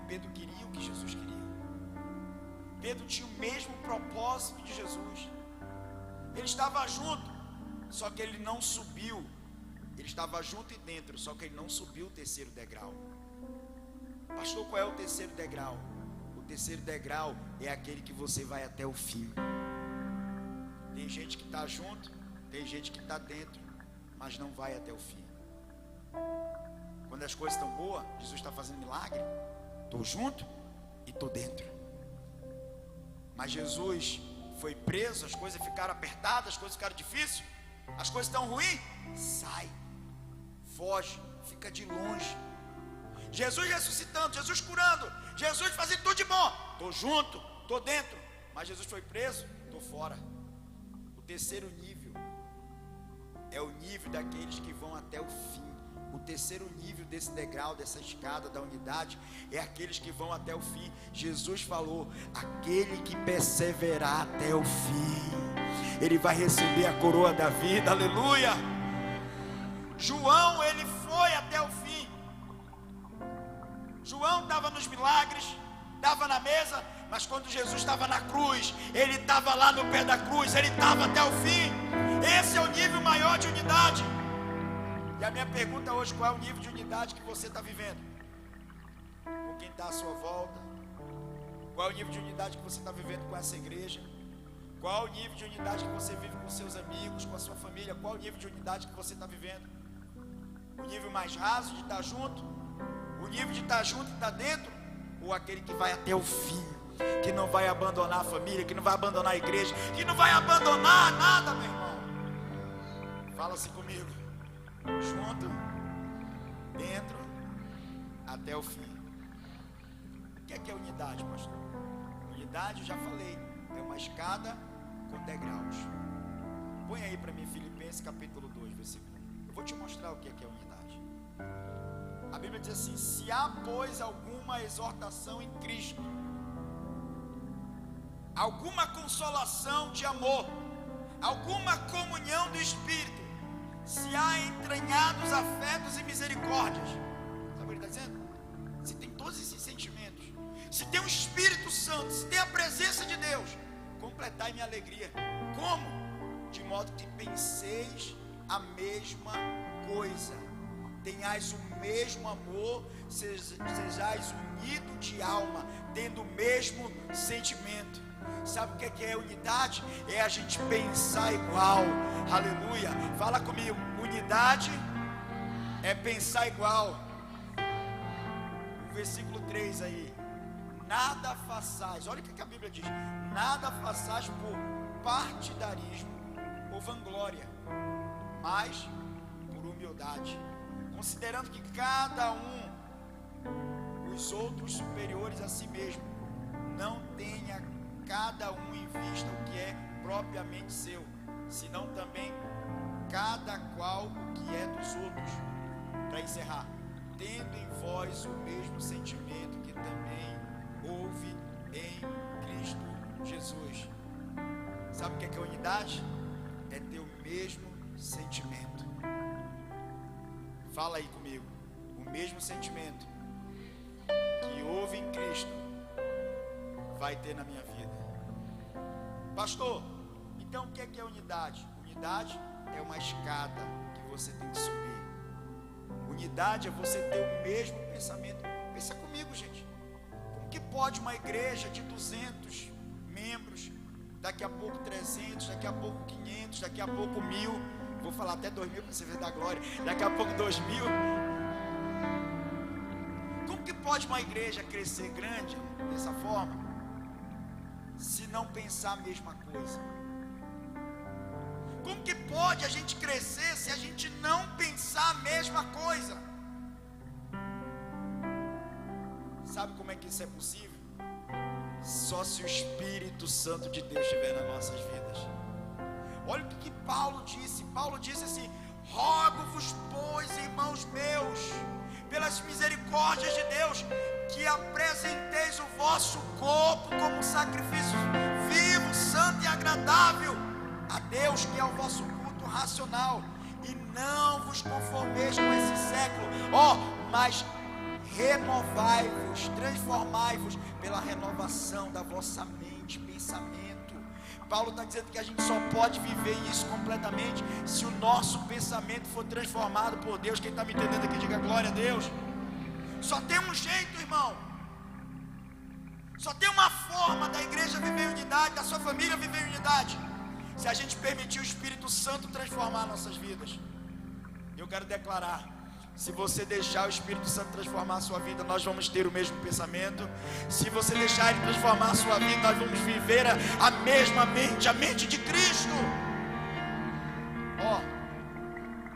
Pedro queria o que Jesus queria. Pedro tinha o mesmo propósito de Jesus. Ele estava junto, só que ele não subiu. Ele estava junto e dentro, só que ele não subiu o terceiro degrau. Pastor, qual é o terceiro degrau? O terceiro degrau é aquele que você vai até o fim. Tem gente que está junto, tem gente que está dentro, mas não vai até o fim. Quando as coisas estão boas, Jesus está fazendo milagre, estou junto e estou dentro. Mas Jesus foi preso, as coisas ficaram apertadas, as coisas ficaram difíceis, as coisas estão ruins, sai, foge, fica de longe. Jesus ressuscitando, Jesus curando, Jesus fazendo tudo de bom, estou junto, estou dentro. Mas Jesus foi preso, estou fora. O terceiro nível é o nível daqueles que vão até o fim. O terceiro nível desse degrau, dessa escada da unidade, é aqueles que vão até o fim. Jesus falou: aquele que perseverar até o fim, ele vai receber a coroa da vida. Aleluia. João, ele foi até o fim. João estava nos milagres, estava na mesa, mas quando Jesus estava na cruz, ele estava lá no pé da cruz, ele estava até o fim. Esse é o nível maior de unidade. E a minha pergunta hoje: qual é o nível de unidade que você está vivendo? Com quem está à sua volta? Qual é o nível de unidade que você está vivendo com essa igreja? Qual é o nível de unidade que você vive com seus amigos, com a sua família? Qual é o nível de unidade que você está vivendo? O nível mais raso de estar junto? O nível de estar junto e estar dentro? Ou aquele que vai até o fim, que não vai abandonar a família, que não vai abandonar a igreja, que não vai abandonar nada, meu irmão? Fala-se comigo. Junto, dentro, até o fim. O que é unidade, pastor? Unidade, eu já falei, é uma escada com degraus. Põe aí para mim Filipenses capítulo 2, versículo 1. Eu vou te mostrar o que é unidade. A Bíblia diz assim: se há, pois, alguma exortação em Cristo, alguma consolação de amor, alguma comunhão do Espírito, se há entranhados afetos e misericórdias. Sabe o que ele está dizendo? Se tem todos esses sentimentos, se tem o Espírito Santo, se tem a presença de Deus, completai minha alegria. Como? De modo que penseis a mesma coisa, tenhais o mesmo amor, sejais unidos de alma, tendo o mesmo sentimento. Sabe o que é unidade? É a gente pensar igual. Aleluia. Fala comigo. Unidade é pensar igual. O versículo 3 aí: nada façais, olha o que a Bíblia diz: nada façais por partidarismo ou vanglória, mas por humildade, considerando que cada um os outros superiores a si mesmo, não tenha cada um em vista o que é propriamente seu, senão também cada qual o que é dos outros. Para encerrar: tendo em vós o mesmo sentimento que também houve em Cristo Jesus. Sabe o que é unidade? É ter o mesmo sentimento. Fala aí comigo. O mesmo sentimento que houve em Cristo vai ter na minha vida. Pastor, então o que é unidade? Unidade é uma escada que você tem que subir. Unidade é você ter o mesmo pensamento. Pensa comigo, gente. Como que pode uma igreja de 200 membros, daqui a pouco 300, daqui a pouco 500, daqui a pouco 1000, vou falar até 2000 para você ver da glória, daqui a pouco 2000. Como que pode uma igreja crescer grande dessa forma, se não pensar a mesma coisa? Como que pode a gente crescer se a gente não pensar a mesma coisa? Sabe como é que isso é possível? Só se o Espírito Santo de Deus estiver nas nossas vidas. Olha o que Paulo disse. Paulo disse assim: rogo-vos, pois, irmãos meus, pelas misericórdias de Deus, que apresenteis o vosso corpo como um sacrifício vivo, santo e agradável a Deus, que é o vosso culto racional. E não vos conformeis com esse século, mas renovai-vos, transformai-vos pela renovação da vossa mente, pensamento. Paulo está dizendo que a gente só pode viver isso completamente se o nosso pensamento for transformado por Deus. Quem está me entendendo aqui, diga glória a Deus. Só tem um jeito, irmão. Só tem uma forma da igreja viver em unidade, da sua família viver em unidade, se a gente permitir o Espírito Santo transformar nossas vidas. Eu quero declarar: se você deixar o Espírito Santo transformar a sua vida, nós vamos ter o mesmo pensamento. Se você deixar Ele transformar a sua vida, nós vamos viver a mesma mente, a mente de Cristo.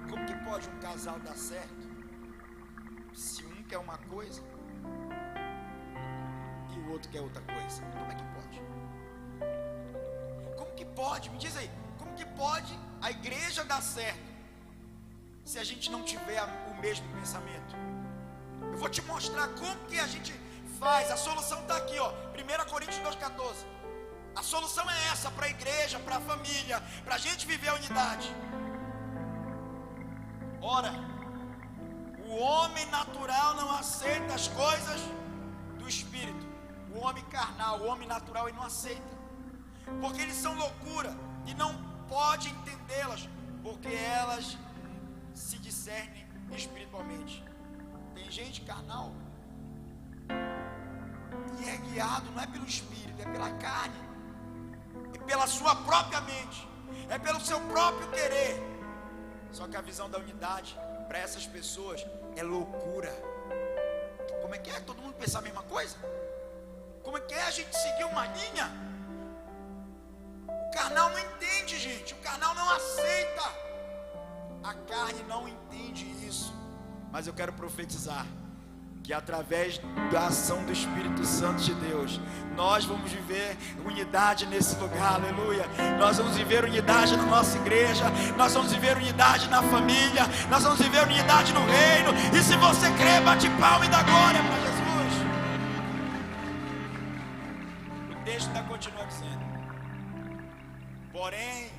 Como que pode um casal dar certo se um quer uma coisa e o outro quer outra coisa? Como é que pode? Como que pode? Me diz aí, como que pode a igreja dar certo se a gente não tiver o mesmo pensamento? Eu vou te mostrar como que a gente faz. A solução está aqui, 1 Coríntios 2,14. A solução é essa para a igreja, para a família, para a gente viver a unidade. Ora, o homem natural não aceita as coisas do Espírito. O homem carnal, o homem natural, ele não aceita, porque eles são loucura e não pode entendê-las, porque elas se discernem espiritualmente. Tem gente carnal e é guiado não é pelo Espírito, é pela carne, é pela sua própria mente, é pelo seu próprio querer. Só que a visão da unidade para essas pessoas é loucura. Como é que é? Todo mundo pensa a mesma coisa? Como é que é a gente seguir uma linha? O carnal não entende, gente. O carnal não aceita. A carne não entende isso. Mas eu quero profetizar que através da ação do Espírito Santo de Deus, nós vamos viver unidade nesse lugar, aleluia. Nós vamos viver unidade na nossa igreja, nós vamos viver unidade na família, nós vamos viver unidade no reino. E se você crê, bate palma e dá glória para Jesus. O texto ainda continua dizendo: porém,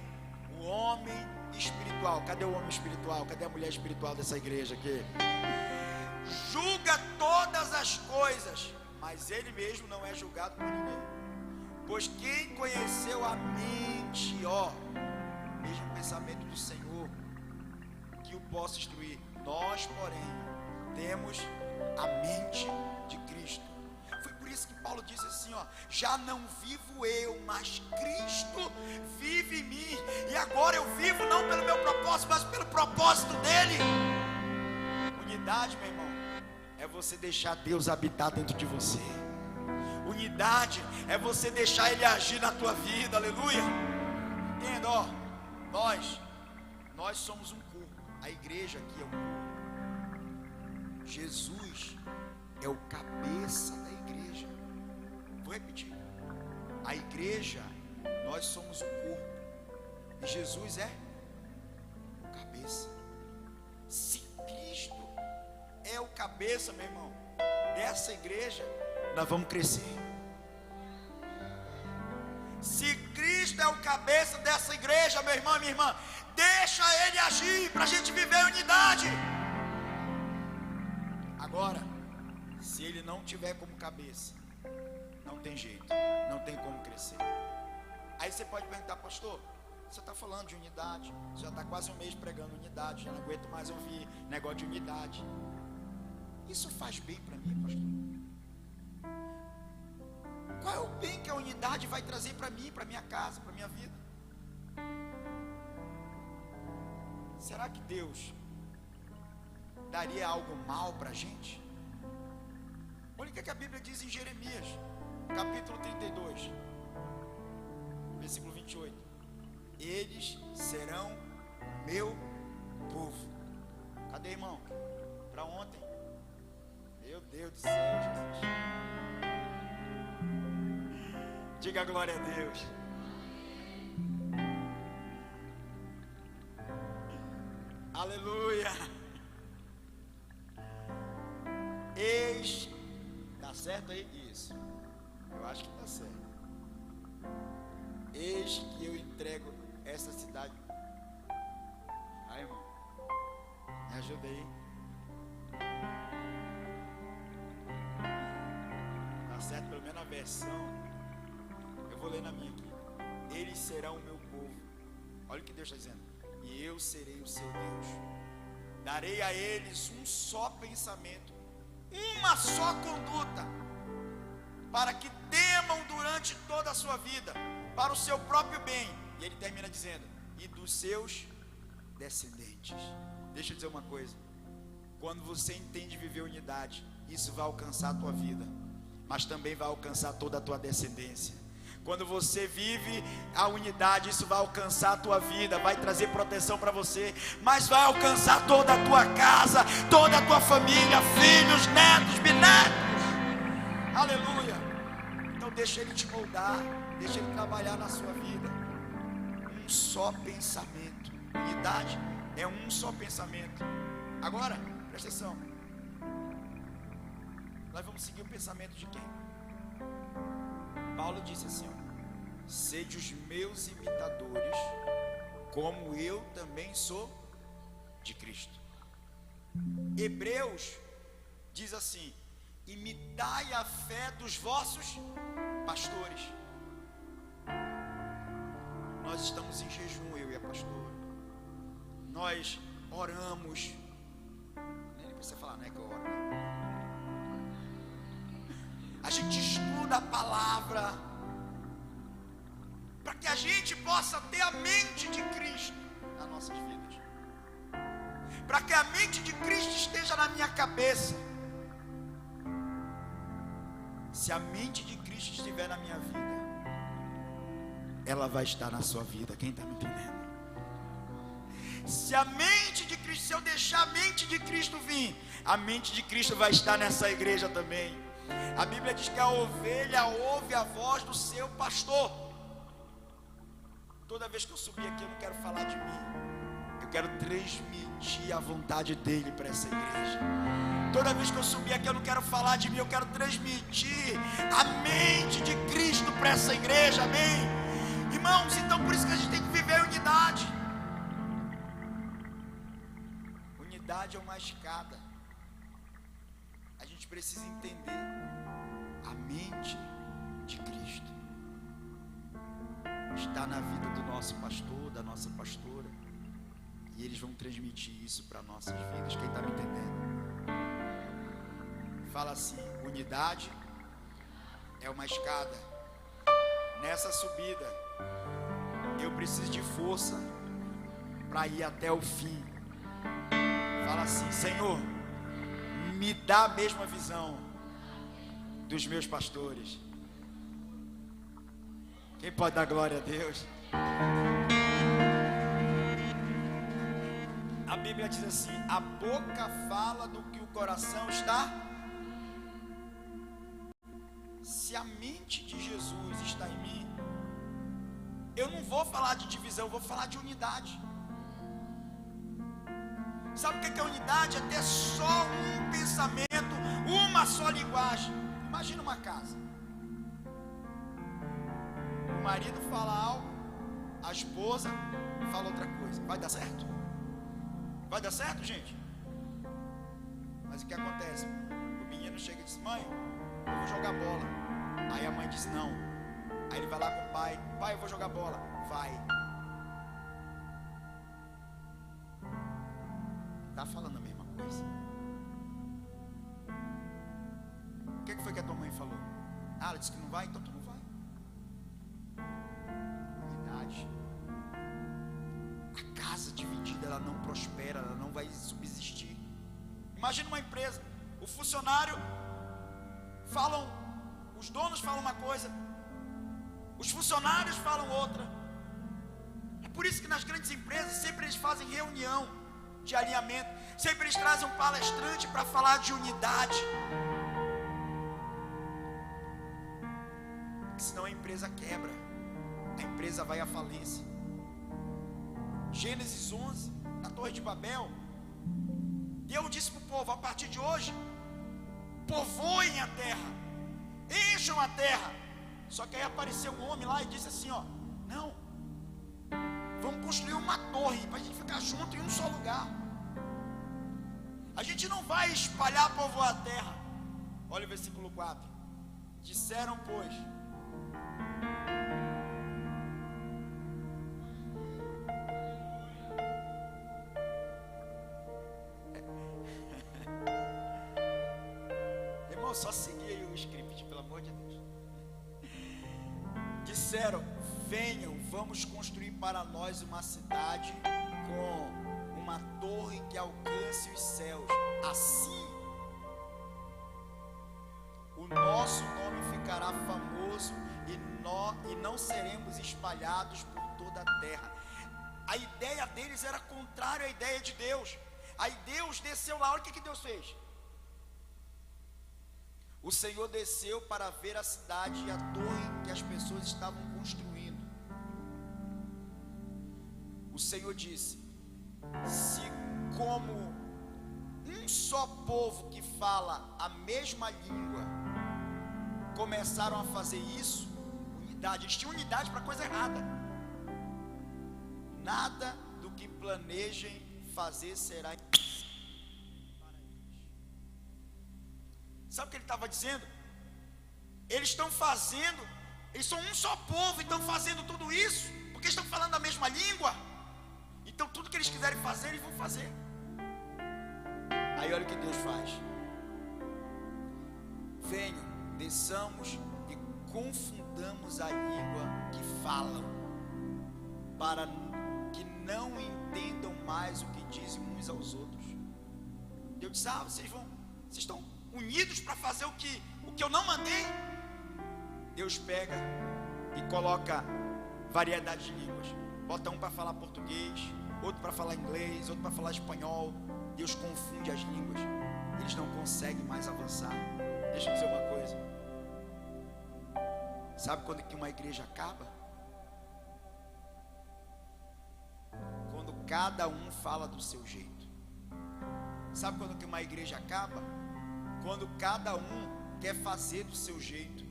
o homem espiritual, cadê o homem espiritual? Cadê a mulher espiritual dessa igreja aqui? Julga todas as coisas, mas ele mesmo não é julgado por ninguém. Pois quem conheceu a mente, mesmo pensamento do Senhor, que o possa instruir? Nós, porém, temos a mente de Cristo. Foi por isso que Paulo disse assim, já não vivo eu, mas Cristo vive em mim. E agora eu vivo não pelo meu propósito, mas pelo propósito dele. Unidade, meu irmão, é você deixar Deus habitar dentro de você. Unidade é você deixar Ele agir na tua vida, aleluia. Entenda, nós somos um corpo. A igreja aqui é um corpo. Jesus é o cabeça da igreja. Vou repetir. A igreja, nós somos o corpo, e Jesus é o cabeça. Se Cristo é o cabeça, meu irmão, dessa igreja, nós vamos crescer. Se Cristo é o cabeça dessa igreja, meu irmão, minha irmã, deixa Ele agir, para a gente viver em unidade. Agora, se Ele não tiver como cabeça, não tem jeito, não tem como crescer. Aí você pode perguntar: pastor, você está falando de unidade, você já está quase um mês pregando unidade, já não aguento mais ouvir negócio de unidade. Isso faz bem para mim, pastor? Qual é o bem que a unidade vai trazer para mim, para minha casa, para minha vida? Será que Deus daria algo mal para a gente? Olha o que a Bíblia diz em Jeremias, capítulo 32, versículo 28. Eles serão meu povo. Cadê, irmão? Para ontem? Meu Deus do céu, Jesus. Diga glória a Deus. Aleluia. Eis, tá certo aí? Isso, eu acho que tá certo. Eis que eu entrego essa cidade. Aí, irmão, me ajuda aí. certo, pelo menos a versão, eu vou ler na minha aqui. Eles serão o meu povo. Olha o que Deus está dizendo. E eu serei o seu Deus. Darei a eles um só pensamento, uma só conduta, para que temam durante toda a sua vida, para o seu próprio bem. E ele termina dizendo: e dos seus descendentes. Deixa eu dizer uma coisa. Quando você entende viver unidade, isso vai alcançar a tua vida, mas também vai alcançar toda a tua descendência. Quando você vive a unidade, isso vai alcançar a tua vida, vai trazer proteção para você, mas vai alcançar toda a tua casa, toda a tua família, filhos, netos, bisnetos. Aleluia. Então deixa ele te moldar, deixa ele trabalhar na sua vida. Um só pensamento. Unidade é um só pensamento. Agora, presta atenção. Nós vamos seguir o pensamento de quem? Paulo disse assim, ó: sede os meus imitadores, como eu também sou de Cristo. Hebreus diz assim: imitai a fé dos vossos pastores. Nós estamos em jejum, eu e a pastora. Nós oramos. Nem precisa falar, né, que eu oro. A gente estuda a palavra, para que a gente possa ter a mente de Cristo nas nossas vidas, para que a mente de Cristo esteja na minha cabeça. Se a mente de Cristo estiver na minha vida, ela vai estar na sua vida. Quem está me entendendo? Se a mente de Cristo, se eu deixar a mente de Cristo vir, a mente de Cristo vai estar nessa igreja também. A Bíblia diz que a ovelha ouve a voz do seu pastor. Toda vez que eu subir aqui, eu não quero falar de mim, eu quero transmitir a vontade dele para essa igreja. Toda vez que eu subir aqui, eu não quero falar de mim, eu quero transmitir a mente de Cristo para essa igreja. Amém? Irmãos, então por isso que a gente tem que viver a unidade. Unidade é uma escada. A gente precisa entender a mente de Cristo está na vida do nosso pastor, da nossa pastora, e eles vão transmitir isso para nossas vidas. Quem está me entendendo? Fala assim: unidade é uma escada. Nessa subida eu preciso de força para ir até o fim. Fala assim: Senhor, me dá a mesma visão dos meus pastores. Quem pode dar glória a Deus? A Bíblia diz assim: a boca fala do que o coração está. Se a mente de Jesus está em mim, eu não vou falar de divisão, eu vou falar de unidade. Sabe o que é unidade? É ter só um pensamento, uma só linguagem. Imagina uma casa. O marido fala algo, a esposa fala outra coisa. Vai dar certo? Vai dar certo, gente? Mas o que acontece? O menino chega e diz: mãe, eu vou jogar bola. Aí a mãe diz: não. Aí ele vai lá com o pai: pai, eu vou jogar bola. Vai. Está falando a mesma coisa. O que foi que a tua mãe falou? Ah, ela disse que não vai, então tu não vai. Unidade. A casa dividida, ela não prospera, ela não vai subsistir. Imagina uma empresa, o funcionário falam, os donos falam uma coisa, os funcionários falam outra. É por isso que nas grandes empresas sempre eles fazem reunião de alinhamento, sempre eles trazem um palestrante para falar de unidade, porque senão a empresa quebra, a empresa vai à falência. Gênesis 11, na Torre de Babel, Deus disse para o povo: a partir de hoje, povoem a terra, encham a terra. Só que aí apareceu um homem lá e disse assim: ó, não, vamos construir uma torre para a gente ficar junto em um só lugar. A gente não vai espalhar, povoar a terra. Olha o versículo 4. Disseram, pois, irmão, só seguir aí o script, pelo amor de Deus. Disseram, venham, vamos construir para nós uma cidade com uma torre que alcance os céus. Assim, o nosso nome ficará famoso e não seremos espalhados por toda a terra. A ideia deles era contrária à ideia de Deus. Aí Deus desceu lá, olha o que Deus fez. O Senhor desceu para ver a cidade e a torre que as pessoas estavam construindo. O Senhor disse: se como um só povo que fala a mesma língua começaram a fazer isso, unidade, eles tinham unidade para coisa errada. Nada do que planejem fazer será para eles. Sabe o que ele estava dizendo? Eles estão fazendo, eles são um só povo e estão fazendo tudo isso porque estão falando a mesma língua. Então tudo que eles quiserem fazer, eles vão fazer. Aí olha o que Deus faz. Venham, desçamos e confundamos a língua que falam, para que não entendam mais o que dizem uns aos outros. Deus diz: vocês estão unidos para fazer o que eu não mandei. Deus pega e coloca variedade de línguas. Bota um para falar português, outro para falar inglês, outro para falar espanhol. Deus confunde as línguas. Eles não conseguem mais avançar. Deixa eu dizer uma coisa. Sabe quando que uma igreja acaba? Quando cada um fala do seu jeito. Sabe quando que uma igreja acaba? Quando cada um quer fazer do seu jeito.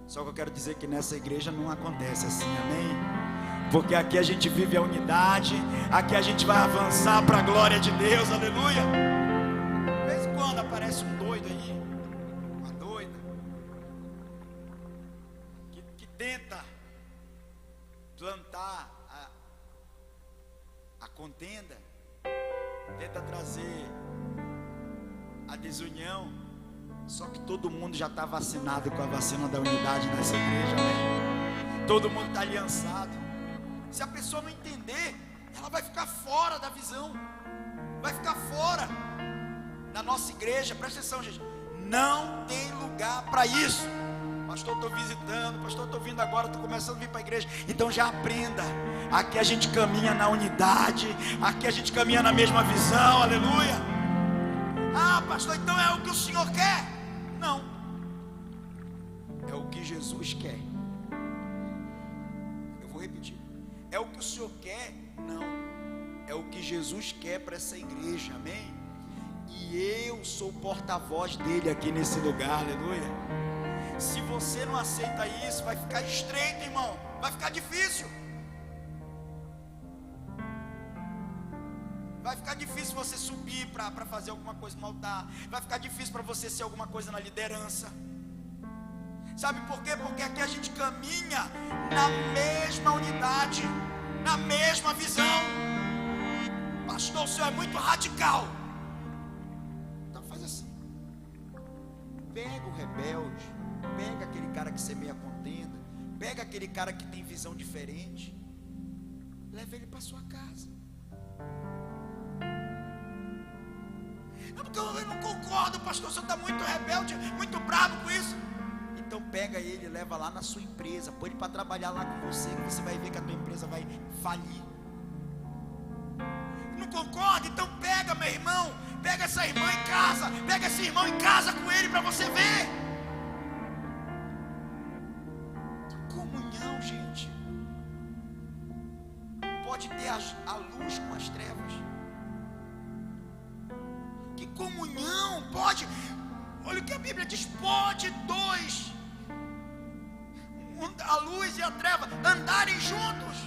Só que eu quero dizer que nessa igreja não acontece assim, amém? Porque aqui a gente vive a unidade, aqui a gente vai avançar para a glória de Deus, aleluia. De vez em quando aparece um doido aí, uma doida, que tenta plantar a contenda, tenta trazer a desunião. Só que todo mundo já está vacinado com a vacina da unidade nessa igreja, amém? Todo mundo está aliançado. Se a pessoa não entender, ela vai ficar fora da visão, vai ficar fora. Na nossa igreja, presta atenção, gente, não tem lugar para isso. Pastor, estou visitando, pastor, estou vindo agora, estou começando a vir para a igreja. Então já aprenda, aqui a gente caminha na unidade, aqui a gente caminha na mesma visão, aleluia. Pastor, então é o que o Senhor quer? Não, é o que Jesus quer. Eu vou repetir. É o que o Senhor quer? Não, é o que Jesus quer para essa igreja, amém? E eu sou porta-voz dele aqui nesse lugar, aleluia. Se você não aceita isso, vai ficar estreito, irmão, vai ficar difícil. Vai ficar difícil você subir para fazer alguma coisa no altar. Vai ficar difícil para você ser alguma coisa na liderança. Sabe por quê? Porque aqui a gente caminha na mesma unidade, na mesma visão. Pastor, o senhor é muito radical. Então faz assim. Pega o rebelde, pega aquele cara que semeia contenda, pega aquele cara que tem visão diferente, leva ele para sua casa. Eu não concordo, pastor, o senhor está muito rebelde, muito bravo com isso. Então pega ele e leva lá na sua empresa, põe ele para trabalhar lá com você, que você vai ver que a tua empresa vai falir. Não concorda? Então pega, meu irmão, pega essa irmã em casa, pega esse irmão em casa com ele para você ver. Que comunhão, gente. Pode ter a luz com as trevas. Que comunhão pode, olha o que a Bíblia diz, pode dois, a luz e a treva, andarem juntos.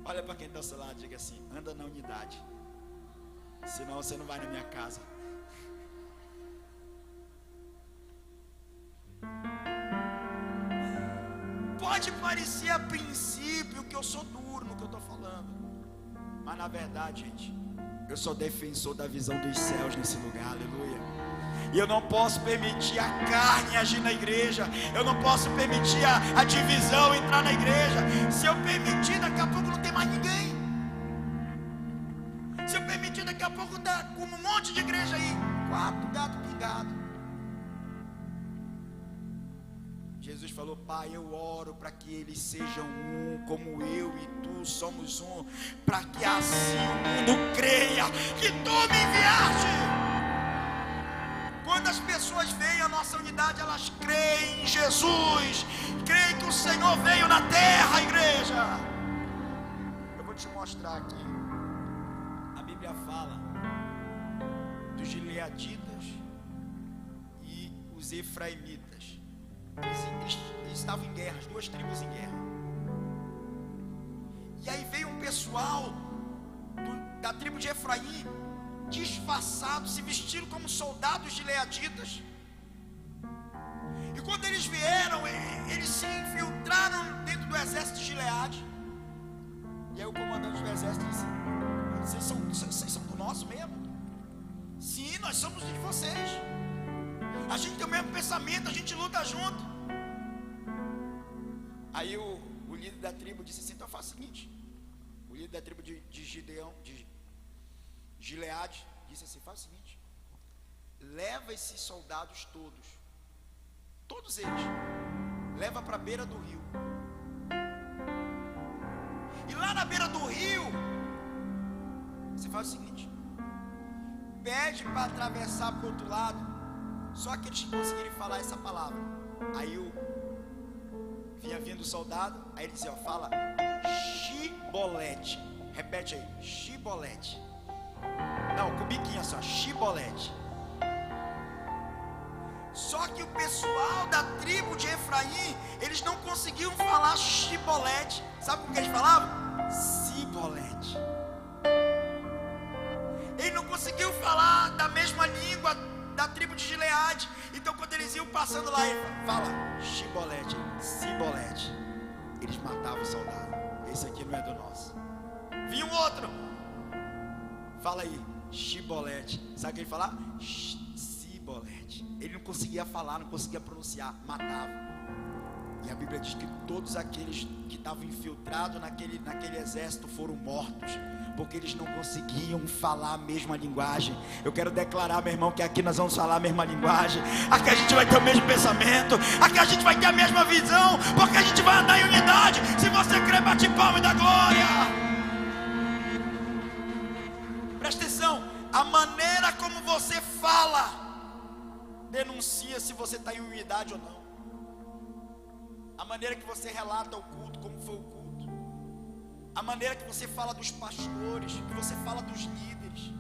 Olha para quem está ao seu lado, diga assim: anda na unidade, senão você não vai na minha casa. Pode parecer a princípio que eu sou duro no que eu estou falando, mas na verdade, gente, eu sou defensor da visão dos céus nesse lugar, aleluia. E eu não posso permitir a carne agir na igreja. Eu não posso permitir a divisão entrar na igreja. Se eu permitir, daqui a pouco não tem mais ninguém. Se eu permitir, daqui a pouco tá como um monte de igreja aí, 4 gato pingado. Jesus falou: Pai, eu oro para que eles sejam um, como eu e tu somos um, para que assim o mundo creia que tu me enviaste. Quando as pessoas veem a nossa unidade, elas creem em Jesus, creem que o Senhor veio na terra, igreja. Eu vou te mostrar aqui. A Bíblia fala dos gileaditas e os efraimitas. Eles estavam em guerra, as 2 tribos em guerra. E aí veio um pessoal da tribo de Efraim, disfarçados, se vestiram como soldados gileaditas. E quando eles vieram, eles se infiltraram dentro do exército de Gileade. E aí o comandante do exército disse: vocês são do nosso mesmo? Sim, nós somos de vocês. A gente tem o mesmo pensamento, a gente luta junto. Aí o líder da tribo disse assim: então faz o seguinte. O líder da tribo de Gideão, de Gileade, disse assim: faz o seguinte, leva esses soldados todos eles, leva para a beira do rio. E lá na beira do rio, você faz o seguinte, pede para atravessar para o outro lado, só que eles conseguirem falar essa palavra. Aí vinha vindo o soldado, aí ele dizia: ó, fala Shibolete. Repete aí, Shibolete. Não, com biquinho só, Shibolete. Só que o pessoal da tribo de Efraim, eles não conseguiam falar Shibolete. Sabe como que eles falavam? Sibolete. Eles não conseguiam falar da mesma língua da tribo de Gileade. Então quando eles iam passando lá, ele fala Shibolete, Sibolete. Eles matavam o soldado. Esse aqui não é do nosso. Vinha um outro, fala aí, Shibolete. Sabe o que ele falava? Sibolete. Ele não conseguia falar, não conseguia pronunciar, matava. E a Bíblia diz que todos aqueles que estavam infiltrados naquele exército foram mortos, porque eles não conseguiam falar a mesma linguagem. Eu quero declarar, meu irmão, que aqui nós vamos falar a mesma linguagem. Aqui a gente vai ter o mesmo pensamento. Aqui a gente vai ter a mesma visão, porque a gente vai andar em unidade. Se você crer, bate palma e dá glória. Presta atenção, a maneira como você fala denuncia se você está em unidade ou não. A maneira que você relata o culto, como foi o culto. A maneira que você fala dos pastores, que você fala dos líderes.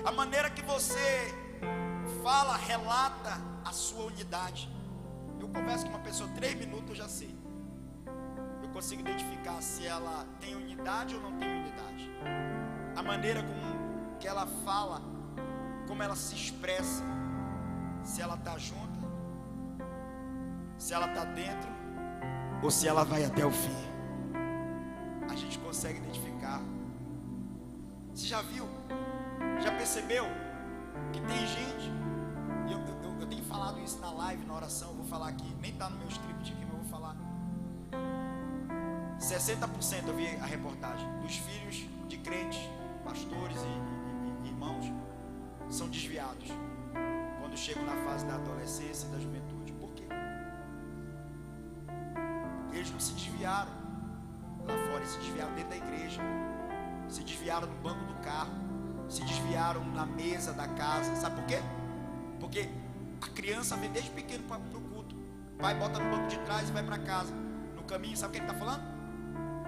A maneira que você fala, relata a sua unidade. Eu converso com uma pessoa 3 minutos, eu já sei. Eu consigo identificar se ela tem unidade ou não tem unidade. A maneira como que ela fala, como ela se expressa, se ela está junta, se ela está dentro, ou se ela vai até o fim. A gente consegue identificar. Você já viu? Já percebeu? Que tem gente, eu tenho falado isso na live, na oração, eu vou falar aqui, nem está no meu script aqui, mas eu vou falar. 60%, eu vi a reportagem, dos filhos de crentes, pastores e irmãos, são desviados quando chegam na fase da adolescência e da juventude. Por quê? Eles não se desviaram lá fora, eles se desviaram dentro da igreja, se desviaram no banco do carro, se desviaram na mesa da casa. Sabe por quê? Porque a criança vem desde pequeno para o culto, o pai bota no banco de trás e vai para casa. No caminho, sabe o que ele está falando?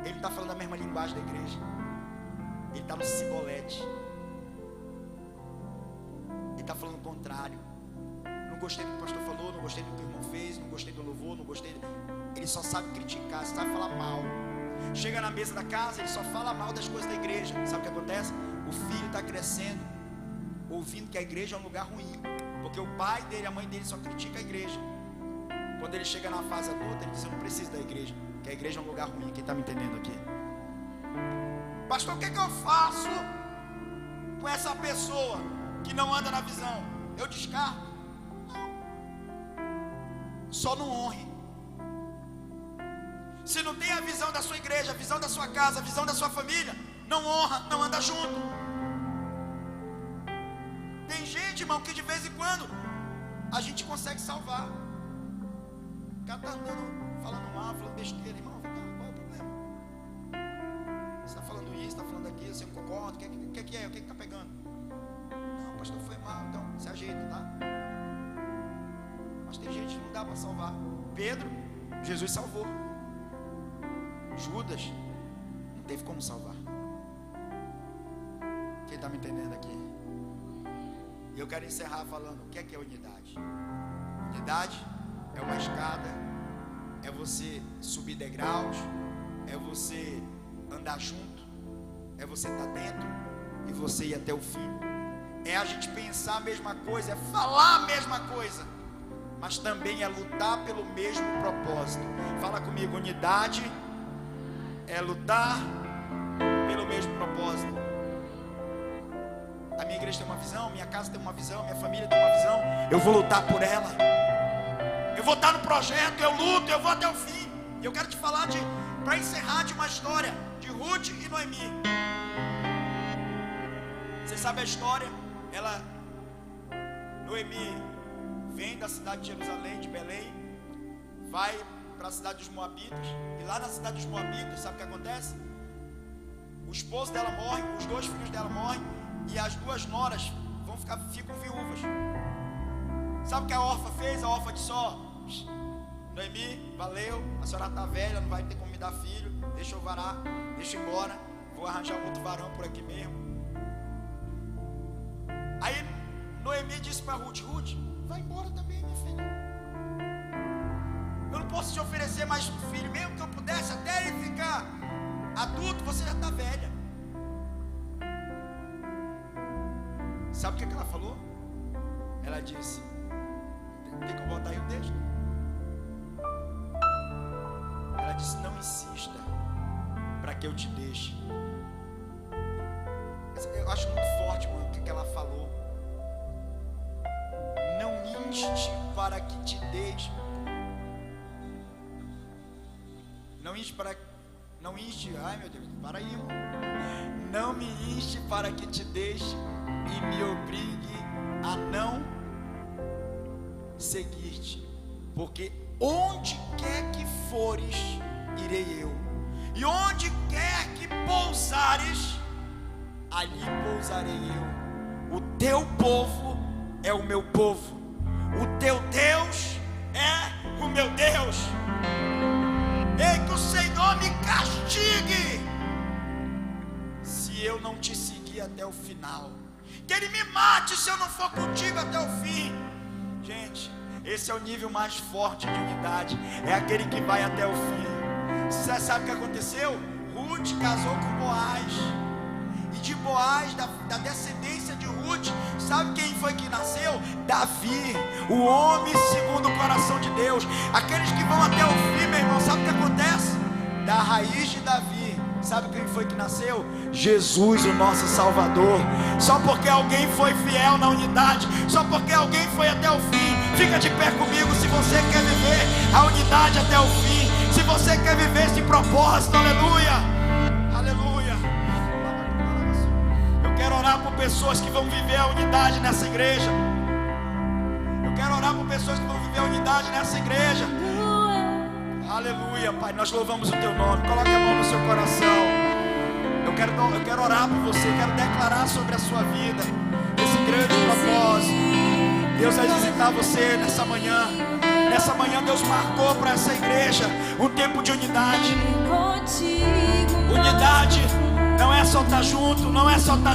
Ele está falando a mesma linguagem da igreja. Ele está no cibolete. Ele está falando o contrário. Não gostei do que o pastor falou, não gostei do que o irmão fez, não gostei do louvor, não gostei. Ele só sabe criticar, sabe falar mal. Chega na mesa da casa, ele só fala mal das coisas da igreja. Sabe o que acontece? O filho está crescendo, ouvindo que a igreja é um lugar ruim, porque o pai dele, a mãe dele só critica a igreja. Quando ele chega na fase adulta, ele diz: eu não preciso da igreja, que a igreja é um lugar ruim. Quem está me entendendo aqui? Pastor, o que eu faço com essa pessoa que não anda na visão? Eu descarto? Não. Só não honre. Se não tem a visão da sua igreja, a visão da sua casa, a visão da sua família, não honra, não anda junto. Tem gente, irmão, que de vez em quando a gente consegue salvar. O cara está andando, falando mal, falando besteira, irmão. Qual é o problema? Você está falando isso, está falando aquilo, você não concorda? O que é? O que está pegando? Não, pastor, foi mal, então se ajeita, tá? Mas tem gente que não dá para salvar. Pedro, Jesus salvou. Judas, não teve como salvar. Quem está me entendendo aqui? E eu quero encerrar falando o que é unidade. Unidade é uma escada, é você subir degraus, é você andar junto, é você estar dentro e você ir até o fim. É a gente pensar a mesma coisa, é falar a mesma coisa, mas também é lutar pelo mesmo propósito. Fala comigo: unidade é lutar pelo mesmo propósito. A minha igreja tem uma visão, minha casa tem uma visão, minha família tem uma visão. Eu vou lutar por ela. Eu vou estar no projeto, eu luto, eu vou até o fim. E eu quero te falar para encerrar, de uma história de Ruth e Noemi. Você sabe a história? Noemi vem da cidade de Jerusalém, de Belém, vai para a cidade dos Moabitas. E lá na cidade dos Moabitas, sabe o que acontece? O esposo dela morre, os 2 filhos dela morrem, e as 2 noras ficam viúvas. Sabe o que a órfã fez? A órfã disse: Noemi, valeu, a senhora está velha, não vai ter como me dar filho, deixa eu varar, deixa eu ir embora, vou arranjar um outro varão por aqui mesmo. Aí Noemi disse para Ruth: Ruth, vai embora também, minha filha. Eu não posso te oferecer mais um filho, mesmo que eu pudesse, até ele ficar adulto, você já está velha. Sabe o que ela falou? Ela disse: tem que botar aí o texto. Ela disse: não insista para que eu te deixe. Eu acho muito forte, mano, o que ela falou. Não inste para que te deixe. Não inste, ai meu Deus, para aí, irmão. Não me inste para que te deixe e me obrigue a não seguir-te, porque onde quer que fores, irei eu, e onde quer que pousares, ali pousarei eu. O teu povo é o meu povo, o teu Deus é o meu Deus. Ei, que o Senhor me castigue se eu não te seguir até o final. Que Ele me mate se eu não for contigo até o fim. Gente, esse é o nível mais forte de unidade. É aquele que vai até o fim. Você sabe o que aconteceu? Ruth casou com Boaz. E de Boaz, da descendência de Ruth, sabe quem foi que nasceu? Davi, o homem segundo o coração de Deus. Aqueles que vão até o fim, meu irmão, sabe o que acontece? Da raiz de Davi, sabe quem foi que nasceu? Jesus, o nosso Salvador. Só porque alguém foi fiel na unidade, só porque alguém foi até o fim. Fica de pé comigo se você quer viver a unidade até o fim. Se você quer viver esse propósito, aleluia, aleluia. Eu quero orar por pessoas que vão viver a unidade nessa igreja. Eu quero orar por pessoas que vão viver a unidade nessa igreja. Aleluia, Pai, nós louvamos o Teu nome. Coloque a mão no seu coração. Eu quero orar por você, quero declarar sobre a sua vida esse grande propósito. Deus vai visitar você nessa manhã. Nessa manhã Deus marcou para essa igreja um tempo de unidade. Unidade não é só estar junto, não é só estar